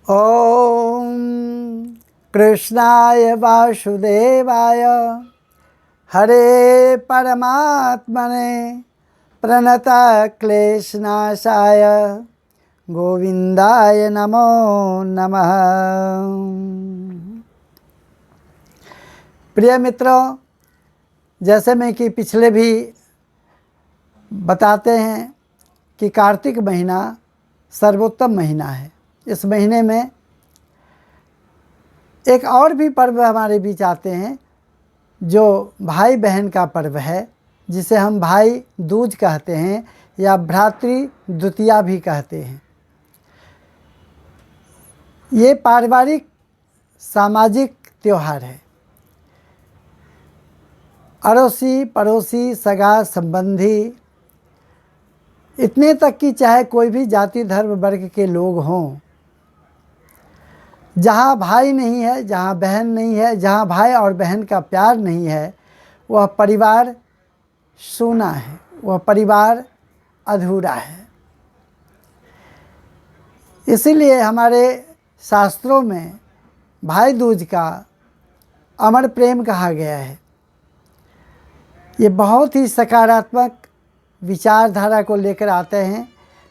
ओम कृष्णाय वासुदेवाय हरे परमात्मने प्रणतक्लेशनाशाय गोविंदाय नमो नमः। प्रिय मित्रों, जैसे मैं कि पिछले भी बताते हैं कि कार्तिक महीना सर्वोत्तम महीना है। इस महीने में एक और भी पर्व हमारे बीच आते हैं जो भाई बहन का पर्व है, जिसे हम भाई दूज कहते हैं या भ्रातृ द्वितीया भी कहते हैं। ये पारिवारिक सामाजिक त्यौहार है। अड़ोसी पड़ोसी सगा संबंधी इतने तक कि चाहे कोई भी जाति धर्म वर्ग के लोग हों, जहाँ भाई नहीं है, जहाँ बहन नहीं है, जहाँ भाई और बहन का प्यार नहीं है, वह परिवार सूना है, वह परिवार अधूरा है। इसीलिए हमारे शास्त्रों में भाई दूज का अमर प्रेम कहा गया है। ये बहुत ही सकारात्मक विचारधारा को लेकर आते हैं,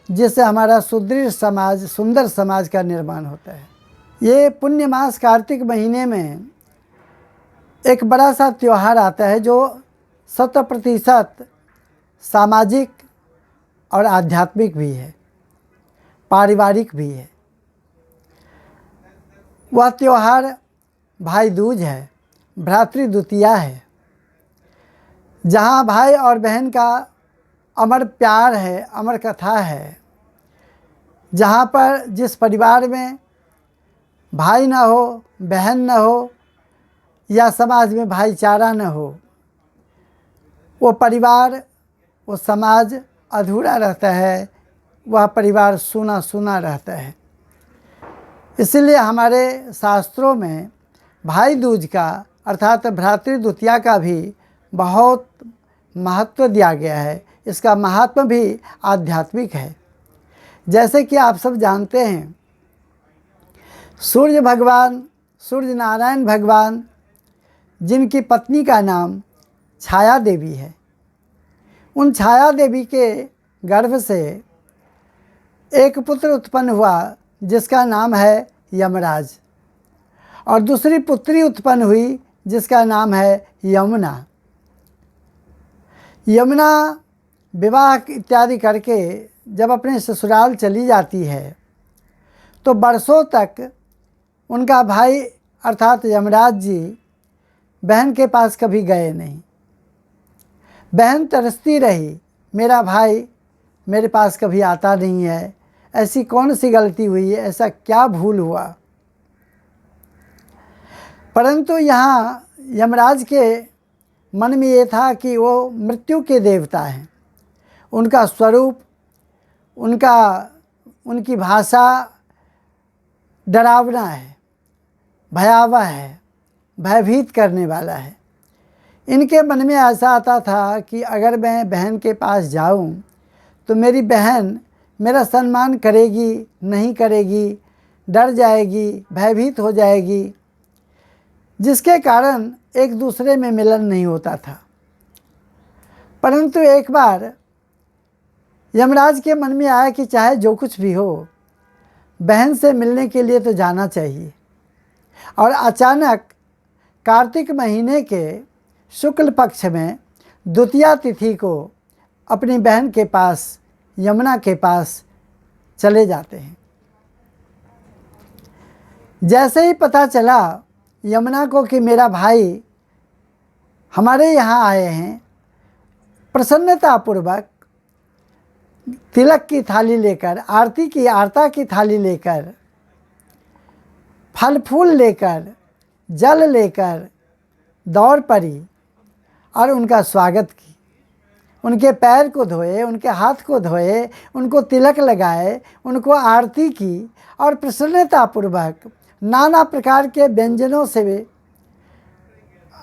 जिससे हमारा सुदृढ़ समाज, सुंदर समाज का निर्माण होता है। ये पुण्य मास कार्तिक महीने में एक बड़ा सा त्यौहार आता है जो 100% सामाजिक और आध्यात्मिक भी है, पारिवारिक भी है। वह त्यौहार भाई दूज है, भ्रातृ द्वितीया है, जहाँ भाई और बहन का अमर प्यार है, अमर कथा है। जहाँ पर जिस परिवार में भाई न हो, बहन न हो या समाज में भाईचारा न हो, वो परिवार, वो समाज अधूरा रहता है, वह परिवार सूना सूना रहता है। इसलिए हमारे शास्त्रों में भाई दूज का अर्थात भ्रातृ द्वितीया का भी बहुत महत्व दिया गया है। इसका महात्म भी आध्यात्मिक है। जैसे कि आप सब जानते हैं, सूर्य भगवान, सूर्य नारायण भगवान, जिनकी पत्नी का नाम छाया देवी है, उन छाया देवी के गर्भ से एक पुत्र उत्पन्न हुआ जिसका नाम है यमराज, और दूसरी पुत्री उत्पन्न हुई जिसका नाम है यमुना। यमुना विवाह इत्यादि करके जब अपने ससुराल चली जाती है तो बरसों तक उनका भाई अर्थात यमराज जी बहन के पास कभी गए नहीं। बहन तरसती रही, मेरा भाई मेरे पास कभी आता नहीं है, ऐसी कौन सी गलती हुई है, ऐसा क्या भूल हुआ। परंतु यहाँ यमराज के मन में ये था कि वो मृत्यु के देवता हैं। उनका स्वरूप, उनकी भाषा डरावना है, भयावह है, भयभीत करने वाला है। इनके मन में ऐसा आता था कि अगर मैं बहन के पास जाऊं तो मेरी बहन मेरा सम्मान करेगी नहीं करेगी, डर जाएगी, भयभीत हो जाएगी, जिसके कारण एक दूसरे में मिलन नहीं होता था। परंतु एक बार यमराज के मन में आया कि चाहे जो कुछ भी हो, बहन से मिलने के लिए तो जाना चाहिए। और अचानक कार्तिक महीने के शुक्ल पक्ष में द्वितीया तिथि को अपनी बहन के पास, यमुना के पास चले जाते हैं। जैसे ही पता चला यमुना को कि मेरा भाई हमारे यहाँ आए हैं, प्रसन्नतापूर्वक तिलक की थाली लेकर, आरता की थाली लेकर, फल फूल लेकर, जल लेकर दौड़ पड़ी और उनका स्वागत की। उनके पैर को धोए, उनके हाथ को धोए, उनको तिलक लगाए, उनको आरती की और प्रसन्नतापूर्वक नाना प्रकार के व्यंजनों से,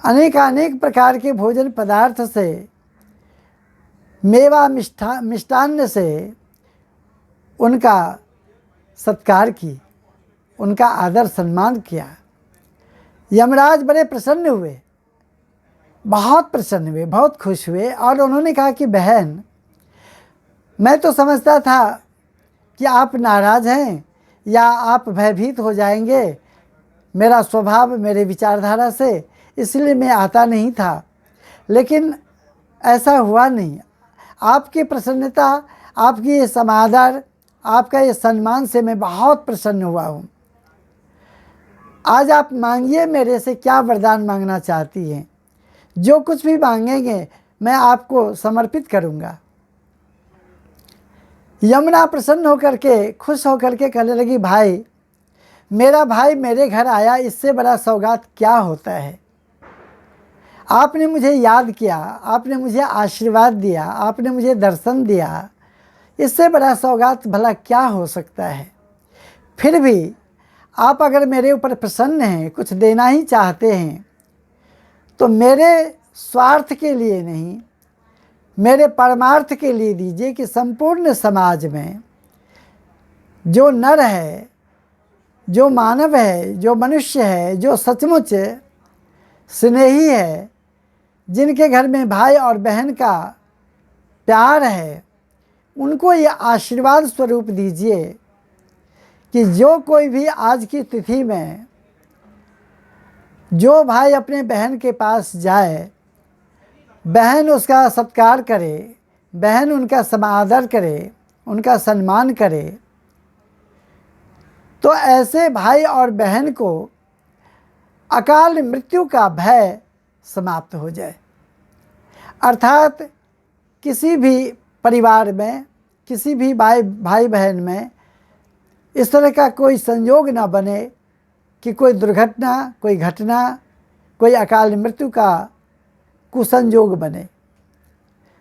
अनेक प्रकार के भोजन पदार्थ से, मेवा मिष्टान्न से उनका सत्कार की। उनका आदर सम्मान किया। यमराज बड़े प्रसन्न हुए, बहुत प्रसन्न हुए, बहुत खुश हुए और उन्होंने कहा कि बहन, मैं तो समझता था कि आप नाराज़ हैं या आप भयभीत हो जाएंगे मेरा स्वभाव, मेरे विचारधारा से, इसलिए मैं आता नहीं था, लेकिन ऐसा हुआ नहीं। आपकी प्रसन्नता, आपकी ये समादर, आपका ये सम्मान से मैं बहुत प्रसन्न हुआ हूँ। आज आप मांगिए मेरे से क्या वरदान मांगना चाहती हैं, जो कुछ भी मांगेंगे मैं आपको समर्पित करूँगा। यमुना प्रसन्न होकर के, खुश होकर के कहने लगी, भाई, मेरा भाई मेरे घर आया, इससे बड़ा सौगात क्या होता है। आपने मुझे याद किया, आपने मुझे आशीर्वाद दिया, आपने मुझे दर्शन दिया, इससे बड़ा सौगात भला क्या हो सकता है। फिर भी आप अगर मेरे ऊपर प्रसन्न हैं, कुछ देना ही चाहते हैं, तो मेरे स्वार्थ के लिए नहीं, मेरे परमार्थ के लिए दीजिए कि संपूर्ण समाज में जो नर है, जो मानव है, जो मनुष्य है, जो सचमुच स्नेही है, जिनके घर में भाई और बहन का प्यार है, उनको ये आशीर्वाद स्वरूप दीजिए कि जो कोई भी आज की तिथि में जो भाई अपने बहन के पास जाए, बहन उसका सत्कार करे, बहन उनका समादर करे, उनका सम्मान करे, तो ऐसे भाई और बहन को अकाल मृत्यु का भय समाप्त हो जाए। अर्थात किसी भी परिवार में, किसी भी भाई बहन में इस तरह का कोई संयोग ना बने कि कोई दुर्घटना, कोई घटना, कोई अकाल मृत्यु का कुसंयोग बने।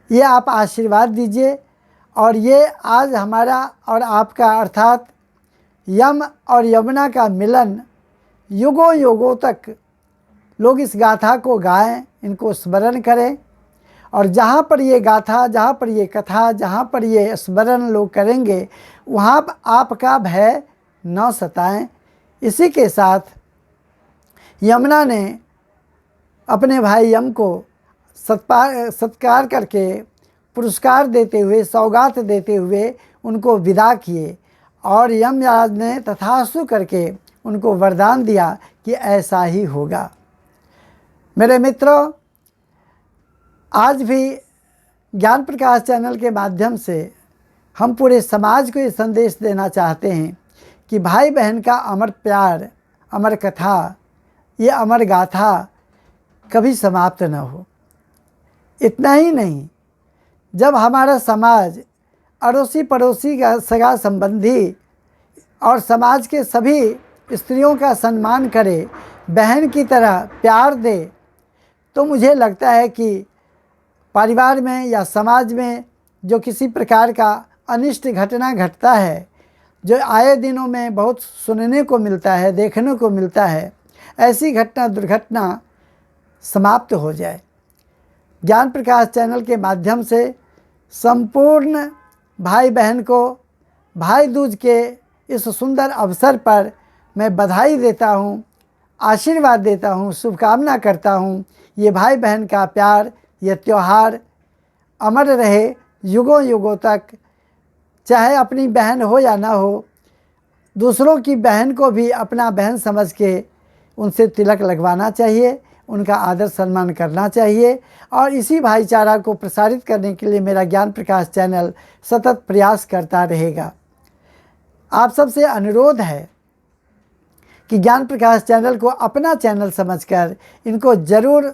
ये आप आशीर्वाद दीजिए। और ये आज हमारा और आपका, अर्थात यम और यमुना का मिलन, युगों युगों तक लोग इस गाथा को गाएं, इनको स्मरण करें। और जहाँ पर ये गाथा, जहाँ पर ये कथा, जहाँ पर ये स्मरण लोग करेंगे, वहाँ आपका भय न सताएं। इसी के साथ यमुना ने अपने भाई यम को सत्कार करके, पुरस्कार देते हुए, सौगात देते हुए उनको विदा किए। और यमराज ने तथास्तु करके उनको वरदान दिया कि ऐसा ही होगा। मेरे मित्रों, आज भी ज्ञान प्रकाश चैनल के माध्यम से हम पूरे समाज को ये संदेश देना चाहते हैं कि भाई बहन का अमर प्यार, अमर कथा, ये अमर गाथा कभी समाप्त न हो। इतना ही नहीं, जब हमारा समाज अड़ोसी पड़ोसी का सगा संबंधी और समाज के सभी स्त्रियों का सम्मान करे, बहन की तरह प्यार दे, तो मुझे लगता है कि परिवार में या समाज में जो किसी प्रकार का अनिष्ट घटना घटता है, जो आए दिनों में बहुत सुनने को मिलता है, देखने को मिलता है, ऐसी घटना दुर्घटना समाप्त हो जाए। ज्ञान प्रकाश चैनल के माध्यम से संपूर्ण भाई बहन को भाई दूज के इस सुंदर अवसर पर मैं बधाई देता हूँ, आशीर्वाद देता हूँ, शुभकामना करता हूँ। ये भाई बहन का प्यार, ये त्यौहार अमर रहे युगों युगों तक। चाहे अपनी बहन हो या ना हो, दूसरों की बहन को भी अपना बहन समझ के उनसे तिलक लगवाना चाहिए, उनका आदर सम्मान करना चाहिए। और इसी भाईचारा को प्रसारित करने के लिए मेरा ज्ञान प्रकाश चैनल सतत प्रयास करता रहेगा। आप सबसे अनुरोध है कि ज्ञान प्रकाश चैनल को अपना चैनल समझकर इनको ज़रूर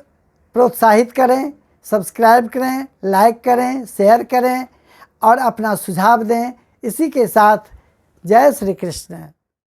प्रोत्साहित करें, सब्सक्राइब करें, लाइक करें, शेयर करें और अपना सुझाव दें। इसी के साथ जय श्री कृष्ण।